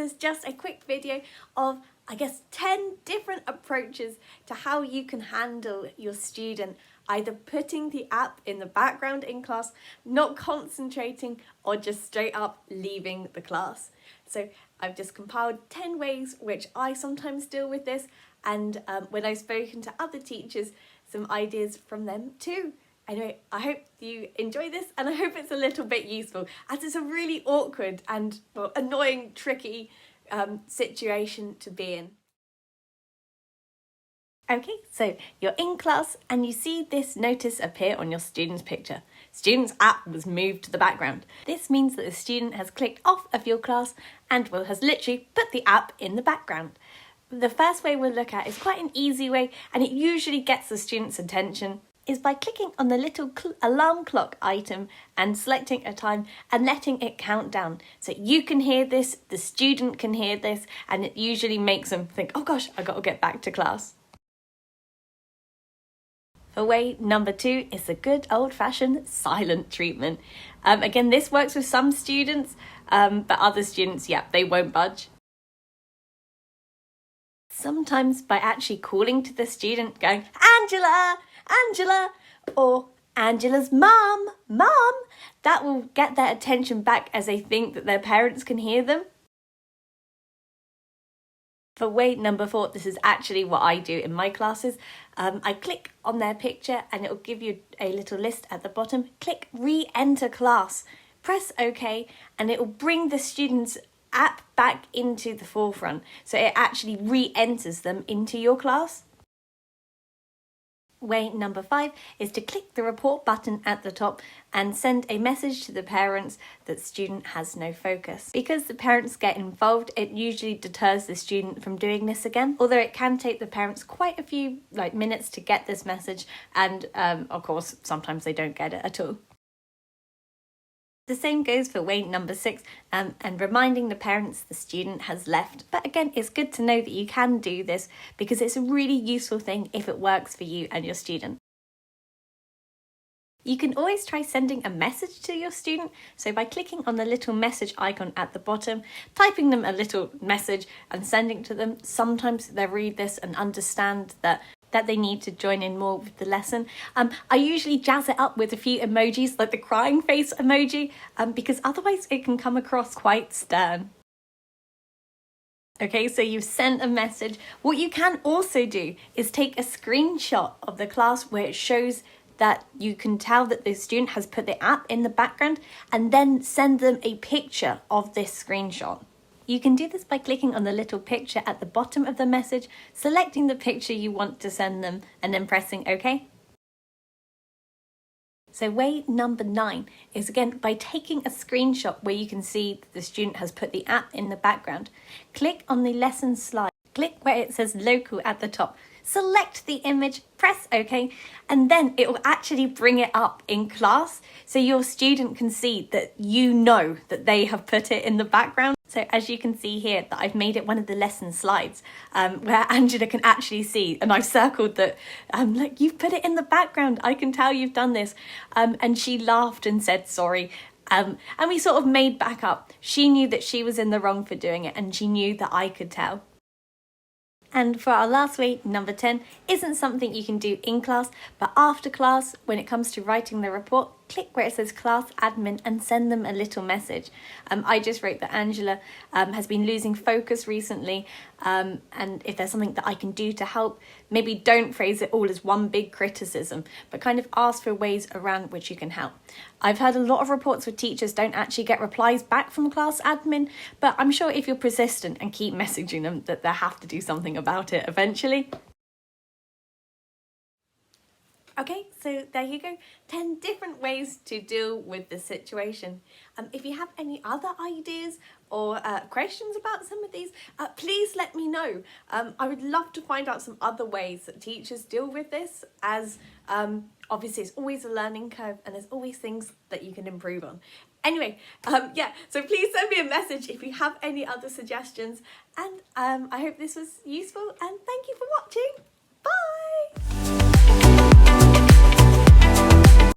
is just a quick video of, I guess, 10 different approaches to how you can handle your student either putting the app in the background in class, not concentrating, or just straight up leaving the class. So I've just compiled 10 ways which I sometimes deal with this, and when I've spoken to other teachers, some ideas from them too. Anyway, I hope you enjoy this, and I hope it's a little bit useful, as it's a really awkward and annoying, tricky situation to be in. Okay, so you're in class and you see this notice appear on your student's picture. Student's app was moved to the background. This means that the student has clicked off of your class and has literally put the app in the background. The first way we'll look at is quite an easy way, and it usually gets the student's attention, is by clicking on the little alarm clock item and selecting a time and letting it count down. So you can hear this, the student can hear this, and it usually makes them think, oh gosh, I got to get back to class. For way number 2 is the good old-fashioned silent treatment. Again, this works with some students, but other students, yeah, they won't budge. Sometimes by actually calling to the student, going, Angela, Angela, or Angela's mum, mum, that will get their attention back as they think that their parents can hear them. For way number 4, this is actually what I do in my classes. I click on their picture and it will give you a little list at the bottom. Click Reenter Class, press OK, and it will bring the student's app back into the forefront. So it actually re-enters them into your class. Way number 5 is to click the report button at the top and send a message to the parents that student has no focus. Because the parents get involved, it usually deters the student from doing this again, although it can take the parents quite a few minutes to get this message, and of course sometimes they don't get it at all. The same goes for way number 6, and reminding the parents the student has left. But again, it's good to know that you can do this because it's a really useful thing if it works for you and your student. You can always try sending a message to your student. So by clicking on the little message icon at the bottom, typing them a little message and sending it to them, sometimes they'll read this and understand that they need to join in more with the lesson. I usually jazz it up with a few emojis, like the crying face emoji, because otherwise it can come across quite stern. Okay, so you've sent a message. What you can also do is take a screenshot of the class where it shows that you can tell that the student has put the app in the background, and then send them a picture of this screenshot. You can do this by clicking on the little picture at the bottom of the message, selecting the picture you want to send them, and then pressing OK. So way number 9 is again by taking a screenshot where you can see that the student has put the app in the background. Click on the lesson slide, click where it says local at the top, select the image, press OK, and then it will actually bring it up in class so your student can see that you know that they have put it in the background. So as you can see here, that I've made it one of the lesson slides where Angela can actually see, and I've circled that, like, you've put it in the background, I can tell you've done this. And she laughed and said sorry. And we sort of made back up. She knew that she was in the wrong for doing it, and she knew that I could tell. And for our last way, number 10, isn't something you can do in class, but after class, when it comes to writing the report, click where it says class admin and send them a little message. I just wrote that Angela has been losing focus recently, and if there's something that I can do to help, maybe don't phrase it all as one big criticism, but kind of ask for ways around which you can help. I've heard a lot of reports where teachers don't actually get replies back from class admin, but I'm sure if you're persistent and keep messaging them, that they'll have to do something about it eventually. Okay, so there you go, 10 different ways to deal with the situation. If you have any other ideas or questions about some of these, please let me know. I would love to find out some other ways that teachers deal with this, as obviously it's always a learning curve and there's always things that you can improve on. Anyway, yeah, so please send me a message if you have any other suggestions, and I hope this was useful, and thank you for watching. Bye!